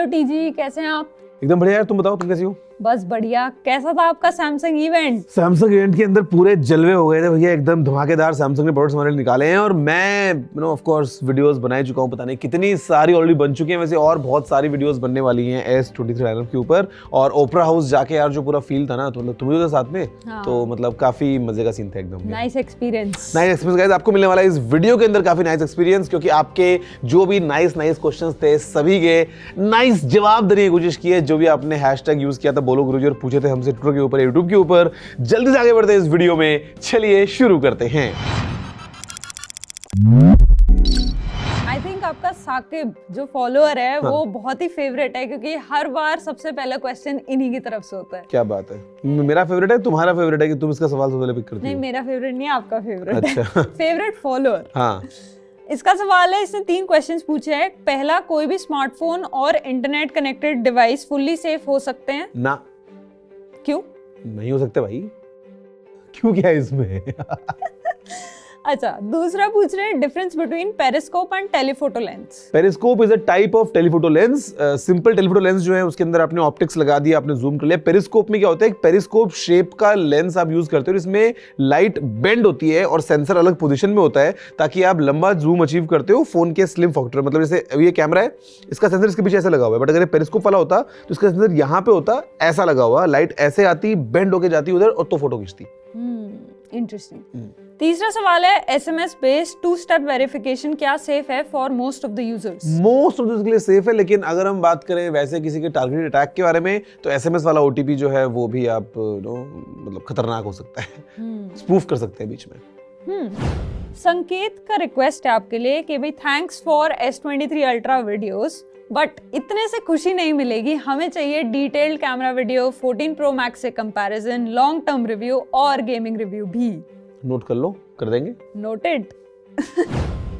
Hello TG, कैसे हैं आप? एकदम बढ़िया यार, तुम बताओ तुम कैसी हो? बस बढ़िया। कैसा था आपका सैमसंग इवेंट? सैमसंग इवेंट के अंदर पूरे जलवे हो गए थे भैया, एकदम धमाकेदार सैमसंग ने प्रोडक्ट्स हमारे लिए निकाले हैं और मैं ऑफ कोर्स वीडियोस बना चुका हूं, पता नहीं कितनी सारी ऑलरेडी बन चुकी हैं वैसे, और बहुत सारी वीडियोस बनने वाली हैं S23 लाइनअप के ऊपर। और ओपरा हाउस जाके यार जो पूरा फील था ना, तो तुम भी तो साथ में, तो मतलब काफी मजे का सीन था एकदम। नाइस एक्सपीरियंस गाइस, आपको मिलने वाला है इस वीडियो के अंदर काफी नाइस एक्सपीरियंस, क्योंकि आपके जो भी नाइस क्वेश्चंस थे सभी के नाइस जवाब देने की कोशिश की है। जो भी आपने हैशटैग यूज किया था बोलो गुरुजी और पूछे थे हमसे ट्विटर के ऊपर, यूट्यूब के ऊपर। जल्दी से आगे बढ़ते हैं इस वीडियो में, चलिए शुरू करते हैं। आई थिंक आपका साकिब जो फॉलोअर है वो बहुत ही फेवरेट है, क्योंकि हर बार सबसे पहला क्वेश्चन इन्हीं की तरफ से होता है। क्या बात है, मेरा फेवरेट है तुम्हारा फेवरेट है कि तुम इसका सवाल सबसे पहले पिक करती हो? नहीं, मेरा फेवरेट नहीं है, आपका फेवरेट अच्छा। है। Favourite follower. हाँ, इसका सवाल है, इसने 3 क्वेश्चंस पूछे हैं। पहला, कोई भी स्मार्टफोन और internet connected device fully safe हो सकते हैं? ना। क्यों नहीं हो सकते भाई, क्यों क्या है इसमें? अच्छा, दूसरा पूछ रहे हैं, difference between periscope and telephoto lens. Periscope is a type of telephoto lens. Simple telephoto lens जो है उसके अंदर आपने ऑप्टिक्स लगा दिया, आपने जूम कर लिया। पेरिस्कोप में क्या होता है, एक पेरिस्कोप शेप का लेंस आप यूज करते हो, इसमें लाइट बेंड होती है और सेंसर अलग पोजीशन में होता है ताकि आप लंबा जूम अचीव करते हो फोन के स्लिम फैक्टर। मतलब जैसे ये कैमरा है, इसका सेंसर इसके पीछे ऐसा लगा हुआ है, बट अगर पेरिस्कोप वाला होता तो इसका सेंसर यहाँ पे होता, ऐसा लगा हुआ, लाइट ऐसे आती, बेंड होके जाती उधर और तो फोटो खींचती। इंटरेस्टिंग। तीसरा सवाल है, एसएमएस बेस्ड 2-स्टेप वेरिफिकेशन क्या सेफ है for most of the users? Most of users के लिए सेफ है, लेकिन अगर हम बात करें वैसे किसी के टारगेटेड अटैक के बारे में, तो एसएमएस वाला ओटीपी जो है वो भी आप मतलब खतरनाक हो सकता है, स्पूफ कर सकते हैं बीच में। संकेत का रिक्वेस्ट है आपके लिए कि भाई thanks for S23 ultra videos, but इतने से खुशी नहीं मिलेगी, हमें चाहिए detailed camera video, 14 Pro Max से कंपैरिजन, लॉन्ग टर्म रिव्यू और गेमिंग रिव्यू भी। नोट कर लो, कर देंगे। नोटेड।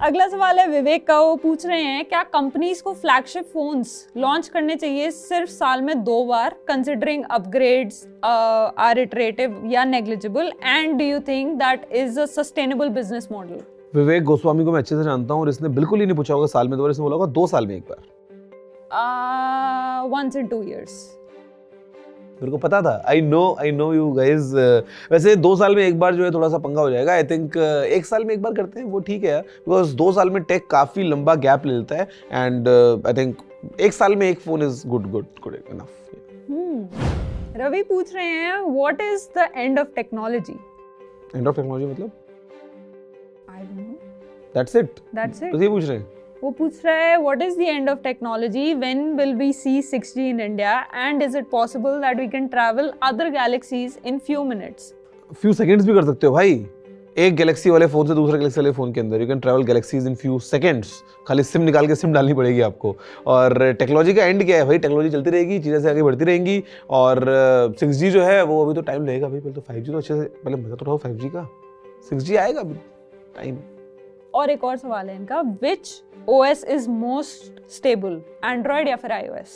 अगला सवाल है विवेक का, वो पूछ रहे हैं, क्या कंपनीज को फ्लैगशिप फोन्स लॉन्च करने चाहिए सिर्फ साल में 2 बार, कंसिडरिंग अपग्रेड्स आर इटरेटिव या negligible, and do you think that is a sustainable business model? Vivek Goswami को मैं अच्छे से जानता हूँ और इसने बिल्कुल ही नहीं पूछा होगा साल में 2 बार, इसने बोला होगा 2 साल में 1 बार। Once in 2 years. मेरे को पता था, आई नो यू गाइज। वैसे 2 साल में 1 बार जो है थोड़ा सा पंगा हो जाएगा। आई थिंक 1 साल में 1 बार करते हैं वो ठीक है यार, बिकॉज 2 साल में टेक काफी लंबा गैप ले लेता है, एंड आई थिंक 1 साल में 1 phone is good enough. Ravi पूछ रहे हैं, what is the end of technology? End of technology मतलब? I don't know. That's it. तो ये पूछ रहे हैं। वो पूछ रहा है, what is the end of technology? When will we see 6G in India? And is it possible that we can travel other galaxies in few minutes? Few seconds भी कर सकते हो भाई। एक गैलेक्सी वाले फोन से दूसरे गैलेक्सी वाले फोन के अंदर you can travel galaxies in few seconds. खाली सिम निकाल के सिम डालनी पड़ेगी आपको। और टेक्नोलॉजी का एंड क्या है भाई? टेक्नोलॉजी चलती रहेगी, चीज़ें से आगे बढ़ती रहेंगी। और 6G जो है वो अभी तो टाइम लगेगा भाई, पहले तो 5G तो अच्छे से पहले मजा तो उठाओ 5G का। 6G आएगा अभी टाइम। और एक और सवाल है इनका, which OS is most stable, Android या फिर iOS?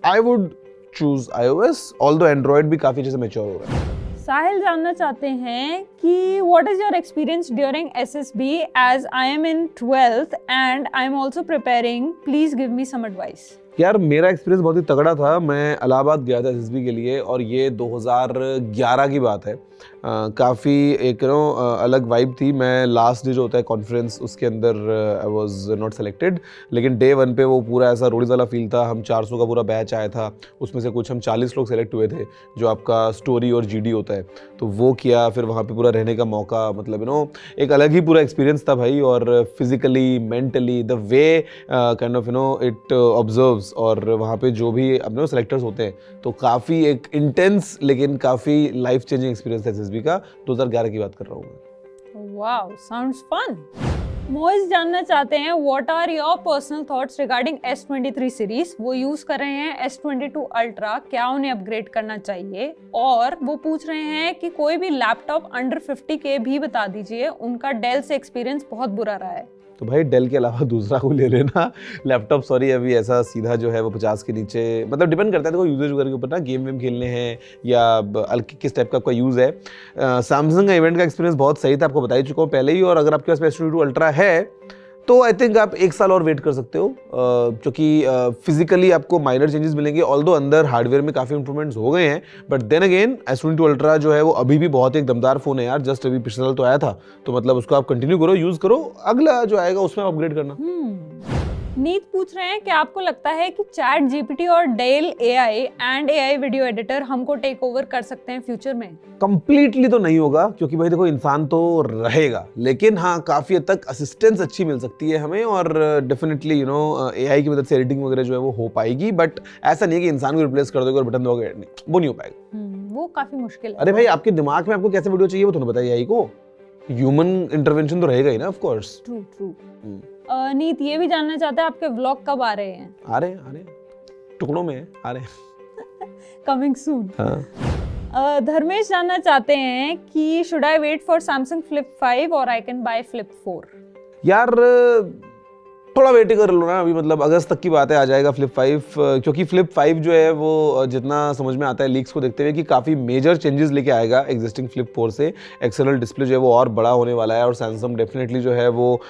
I would choose iOS, although Android भी काफी अच्छे से मैच्योर हो रहा है। साहिल जानना चाहते हैं कि what is your experience during SSB, as I am in 12th and I am also preparing, please give me some advice. यार मेरा एक्सपीरियंस बहुत ही तगड़ा था। मैं इलाहाबाद गया था SSB के लिए और ये 2011 की बात है। काफ़ी एक अलग वाइब थी। मैं लास्ट डे जो होता है कॉन्फ्रेंस उसके अंदर आई वाज नॉट सेलेक्टेड, लेकिन डे 1 पे वो पूरा ऐसा रोडीज वाला फील था। हम 400 का पूरा बैच आया था, उसमें से कुछ हम 40 लोग सेलेक्ट हुए थे जो आपका स्टोरी और GD होता है, तो वो किया। फिर वहाँ पे पूरा रहने का मौका, मतलब एक अलग ही पूरा एक्सपीरियंस था भाई। और physically mentally the way kind of it observes, और वहाँ पे जो भी अपने सेलेक्टर्स होते हैं, तो काफ़ी एक इंटेंस लेकिन काफ़ी लाइफ चेंजिंग एक्सपीरियंस है SSB का। 2011 की बात कर रहा हूँ मैं। Wow, sounds fun. मोइज जानना चाहते हैं, what are your personal thoughts regarding S23 series? वो यूज कर रहे हैं S22 अल्ट्रा, क्या उन्हें अपग्रेड करना चाहिए? और वो पूछ रहे हैं कि कोई भी लैपटॉप अंडर 50K भी बता दीजिए, उनका डेल से एक्सपीरियंस बहुत बुरा रहा है। तो भाई डेल के अलावा दूसरा कोई ले लेना लैपटॉप। सॉरी अभी ऐसा सीधा जो है वो 50 के नीचे, मतलब डिपेंड करता है देखो यूजेज वगैरह के ऊपर ना, गेम वेम खेलने हैं या किस टाइप का आपका यूज़ है। सैमसंग का इवेंट का एक्सपीरियंस बहुत सही था, आपको बता ही चुका हूँ पहले ही। और अगर आपके पास S22 अल्ट्रा है तो आई थिंक आप 1 साल और वेट कर सकते हो, क्योंकि फिजिकली आपको माइनर चेंजेस मिलेंगे, ऑल्दो अंदर हार्डवेयर में काफ़ी इंप्रूवमेंट्स हो गए हैं, but then again S22 ultra जो है वो अभी भी बहुत एक दमदार फ़ोन है यार, जस्ट अभी पिछले साल तो आया था, तो मतलब उसको आप कंटिन्यू करो, यूज़ करो, अगला जो आएगा उसमें अपग्रेड करना। नीत पूछ रहे हैं कि आपको लगता है कि चैट जीपीटी और Dell AI and AI video editor हमको टेक ओवर कर सकते हैं फ्यूचर में? कंप्लीटली तो नहीं होगा, क्योंकि भाई देखो इंसान तो रहेगा, लेकिन हाँ काफ़ी हद तक असिस्टेंस अच्छी मिल सकती है हमें, और डेफिनेटली एआई की मदद से एडिटिंग वगैरह जो है वो हो पाएगी, बट ऐसा नहीं है कि इंसान को रिप्लेस कर दोगे और बटन दबाओगे, वो नहीं हो पाएगा। वो काफी मुश्किल है। अरे भाई आपके दिमाग में आपको कैसे वीडियो चाहिए वो तुम्हें बताइए, एआई को ह्यूमन इंटरवेंशन तो रहेगा ही ना, ऑफ कोर्स। ट्रू। नीत ये भी जानना चाहता है आपके व्लॉग कब आ रहे हैं? आ रहे टुकड़ों में आ रहे कमिंग सून। हाँ। धर्मेश जानना चाहते हैं कि should I wait for Samsung flip 5 और आई कैन बाय फ्लिप 4? यार थोड़ा वेट कर लो ना, अभी मतलब अगस्त तक की बात है, आ जाएगा फ्लिप 5, क्योंकि फ्लिप 5 जो है वो जितना समझ में आता है लीक्स को देखते हुए कि काफ़ी मेजर चेंजेस लेके आएगा एग्जिस्टिंग फ्लिप 4 से। एक्सटर्नल डिस्प्ले जो है वो और बड़ा होने वाला है, और सैमसंग डेफिनेटली जो है वो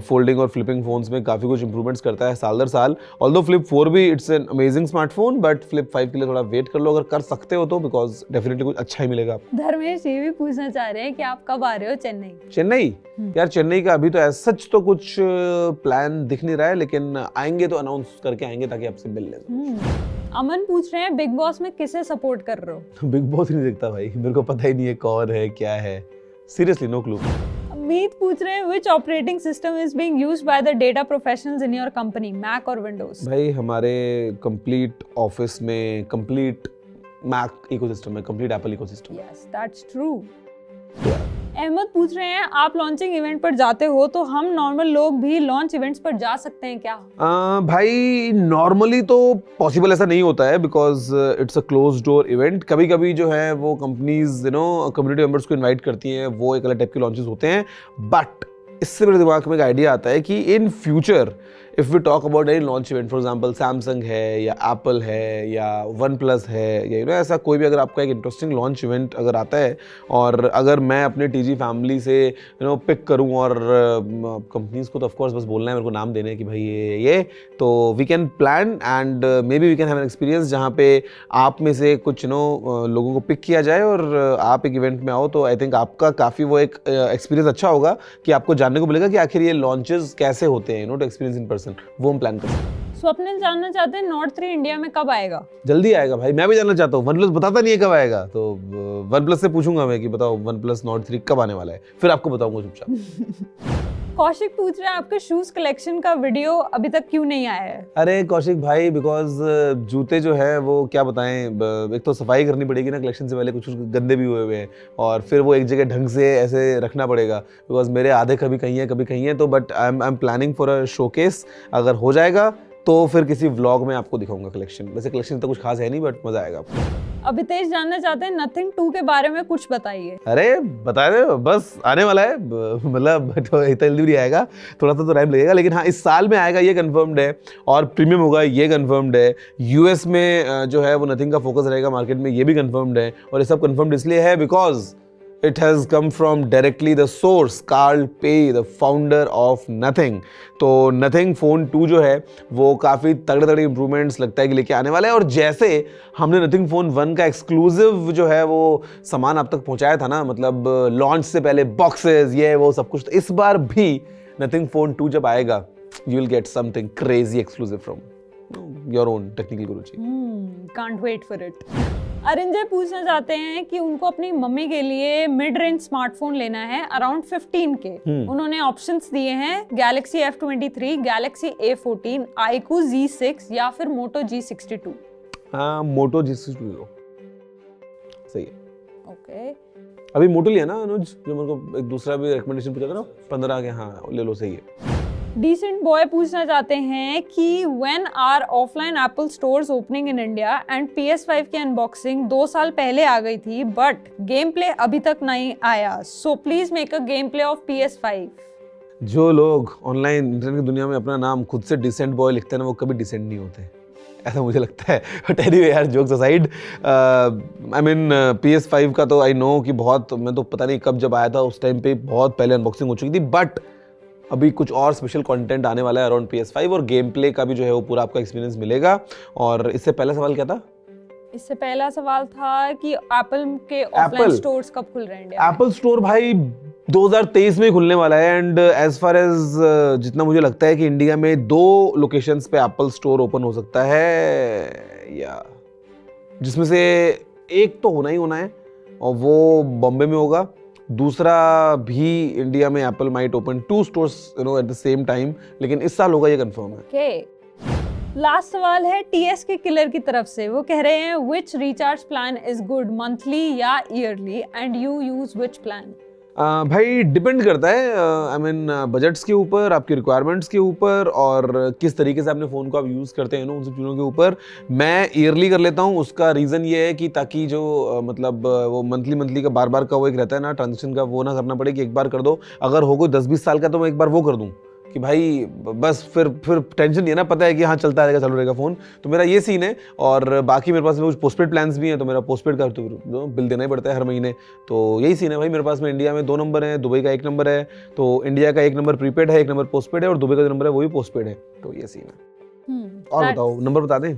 फोल्डिंग और फ्लिपिंग फोन्स में काफ़ी कुछ इंप्रूवमेंट्स करता है साल दर साल। ऑल्दो फ्लिप 4 भी it's an amazing smartphone, but flip 5 के लिए थोड़ा वेट कर लो अगर कर सकते हो तो, बिकॉज डेफिनेटली कुछ अच्छा ही मिलेगा आपको। धर्मेश ये भी पूछना चाह रहे हैं कि आप कब आ रहे हो चेन्नई? चेन्नई यार, चेन्नई का अभी तो ऐसा सच तो कुछ प्लान दिख नहीं रहा है, लेकिन आएंगे तो अनाउंस करके आएंगे ताकि आपसे मिल लें। अमन पूछ रहे हैं बिग बॉस में किसे सपोर्ट कर रहे हो? बिग बॉस ही नहीं देखता भाई, मेरे को पता ही नहीं है कौन है क्या है, सीरियसली नो क्लू। मीत पूछ रहे हैं which operating system is being used by the data professionals in your company, Mac और विंडोज? भाई हमारे कंप्लीट ऑफिस में कंप्लीट मैक इकोसिस्टम है, complete Apple ecosystem. Yes that's true. Ahmed पूछ रहे हैं आप लॉन्चिंग इवेंट पर जाते हो तो हम नॉर्मल लोग भी लॉन्च इवेंट्स पर जा सकते हैं क्या? भाई नॉर्मली तो पॉसिबल ऐसा नहीं होता है, because it's a close door event. कभी कभी जो है वो कंपनीज कम्युनिटी मेंबर्स को इनवाइट करती हैं, वो एक अलग टाइप के लॉन्चेस होते हैं। बट इससे मेरे दिमाग में एक आइडिया आता है कि in future if we talk about any launch event, for example Samsung है या एप्पल है या वन प्लस है या ऐसा कोई भी अगर आपका एक इंटरेस्टिंग लॉन्च इवेंट अगर आता है, और अगर मैं अपने टीजी फैमिली से पिक करूं, और कंपनीज को तो ऑफकोर्स बस बोलना है मेरे को नाम देने कि भाई ये तो we can plan and maybe we can have an experience जहाँ पे आप में से कुछ लोगों को पिक किया जाए और आप एक इवेंट में आओ, तो आई थिंक आपका काफ़ी वो एक एक्सपीरियंस अच्छा होगा कि आपको जानने को मिलेगा कि आखिर ये लॉन्चेस कैसे होते हैं, टू एक्सपीरियंस इन पर्सन, वो हम प्लान कर सकते हैं। स्वप्निल जानना चाहते हैं नोट 3 इंडिया में कब आएगा? जल्दी आएगा भाई, मैं भी जानना चाहता हूँ। वन प्लस बताता नहीं है कब आएगा, तो वन प्लस से पूछूंगा मैं कि बताओ वन प्लस नोट 3 कब आने वाला है, फिर आपको बताऊंगा चुपचाप। कौशिक पूछ रहे हैं आपके शूज कलेक्शन का वीडियो अभी तक क्यों नहीं आया है? अरे कौशिक भाई, बिकॉज जूते जो है वो क्या बताएं, एक तो सफाई करनी पड़ेगी ना कलेक्शन से पहले, कुछ गंदे भी हुए हैं, और फिर वो एक जगह ढंग से ऐसे रखना पड़ेगा, बिकॉज मेरे आधे कभी कहीं है तो but I am planning for a showcase. अगर हो जाएगा तो फिर किसी व्लॉग में आपको दिखाऊंगा कलेक्शन। वैसे कलेक्शन तो कुछ खास है नहीं, बट मजा आएगा आपको। अभितेश जानना चाहते हैं नथिंग 2 के बारे में कुछ बताइए। अरे बता दे, बस आने वाला है, मतलब इतना जल्दी नहीं आएगा, थोड़ा सा तो टाइम लगेगा, लेकिन हाँ इस साल में आएगा ये कंफर्म्ड है, और प्रीमियम होगा ये कंफर्म्ड है। यूएस में जो है वो नथिंग का फोकस रहेगा मार्केट में, ये भी कंफर्म्ड है, और ये सब कंफर्म्ड इसलिए है because it has come from directly the source, Carl Pei, the founder of Nothing। तो Nothing Phone 2 जो है वो काफ़ी तगड़े इंप्रूवमेंट्स लगता है कि लेके आने वाला है, और जैसे हमने Nothing Phone 1 का एक्सक्लूसिव जो है वो सामान आप तक पहुंचाया था ना, मतलब लॉन्च से पहले बॉक्सेस ये वो सब कुछ, तो इस बार भी Nothing Phone 2 जब आएगा you will get something crazy exclusive from your own technical guruji। Can't wait for it। Arinjay पूछना चाहते हैं कि उनको अपनी मम्मी के लिए मिड रेंज स्मार्टफोन लेना है अराउंड 15 के। उन्होंने ऑप्शंस दिए हैं Galaxy F23, Galaxy A14, iQOO Z6 या फिर मोटो G62। हाँ मोटो G62 लो, सही है। ओके अभी मोटो लिया ना अनुज, जो मेरे को एक दूसरा भी रिकमेंडेशन पूछा था ना 15 के, हाँ ले लो, सही है। डिसेंट बॉय पूछना चाहते हैं कि when are offline Apple stores opening in India and PS5 की अनबॉक्सिंग 2 साल पहले आ गई थी बट गेम प्ले अभी तक नहीं आया, so please make a game play of PS5। जो लोग ऑनलाइन इंटरनेट की दुनिया में अपना नाम खुद से डिसेंट बॉय लिखते हैं ना, वो कभी डिसेंट नहीं होते, ऐसा मुझे लगता है। बट एनीवे यार, jokes aside, I mean PS5 का तो आई नो कि बहुत, मैं तो पता नहीं कब जब आया था उस टाइम पे बहुत पहले अनबॉक्सिंग हो चुकी थी, बट अभी कुछ और स्पेशल कंटेंट आने वाला है अराउंड PS5 और गेम प्ले का भी जो है वो पूरा आपका एक्सपीरियंस मिलेगा। और इससे पहला सवाल क्या था? इससे पहला सवाल था कि एप्पल के ऑफलाइन स्टोर्स कब खुल रहे हैं इंडिया में? एप्पल स्टोर भाई 2023 में खुलने वाला है एंड एज फार एज जितना मुझे लगता है कि इंडिया में 2 लोकेशंस पे एप्पल स्टोर ओपन हो सकता है, या जिसमें से एक तो होना ही होना है और वो बॉम्बे में होगा, दूसरा भी इंडिया में Apple might open 2 stores at the same time, लेकिन इस साल होगा ये कंफर्म है। ओके, लास्ट सवाल है टीएस के किलर की तरफ से। वो कह रहे हैं which recharge plan is good, monthly या yearly, and you use which plan? भाई डिपेंड करता है, आई मीन बजट्स के ऊपर, आपकी रिक्वायरमेंट्स के ऊपर और किस तरीके से अपने फ़ोन को आप यूज़ करते हैं ना, उन सब चीज़ों के ऊपर। मैं ईयरली कर लेता हूँ। उसका रीज़न ये है कि ताकि जो मतलब वो मंथली का बार का वो एक रहता है ना ट्रांजेक्शन का, वो ना करना पड़े कि एक बार कर दो। अगर हो कोई 10-20 साल का तो मैं एक बार वो कर दूँ कि भाई बस फिर टेंशन नहीं है ना, पता है कि हाँ चलता रहेगा, चालू रहेगा फ़ोन। तो मेरा ये सीन है। और बाकी मेरे पास में कुछ पोस्टपेड प्लान्स भी हैं, तो मेरा पोस्टपेड का तो बिल देना ही पड़ता है हर महीने। तो यही सीन है भाई। मेरे पास में इंडिया में 2 नंबर हैं, दुबई का 1 नंबर है। तो इंडिया का 1 नंबर प्रीपेड है, 1 नंबर पोस्टपेड है और दुबई का जो नंबर है वो भी पोस्टपेड है। तो ये सीन है। और बताओ, नंबर बता दें?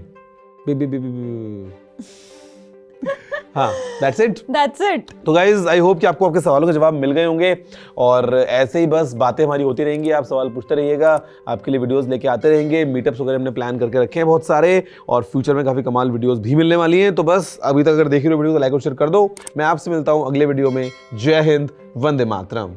हाँ, that's it। तो गाइज आई होप कि आपको आपके सवालों के जवाब मिल गए होंगे और ऐसे ही बस बातें हमारी होती रहेंगी, आप सवाल पूछते रहिएगा, आपके लिए वीडियोस लेके आते रहेंगे। मीटअप्स वगैरह हमने प्लान करके रखे हैं बहुत सारे और फ्यूचर में काफ़ी कमाल वीडियोस भी मिलने वाली हैं। तो बस अभी तक अगर देख रहे हो वीडियो को लाइक और शेयर कर दो। मैं आपसे मिलता हूँ अगले वीडियो में। जय हिंद, वंदे मातरम।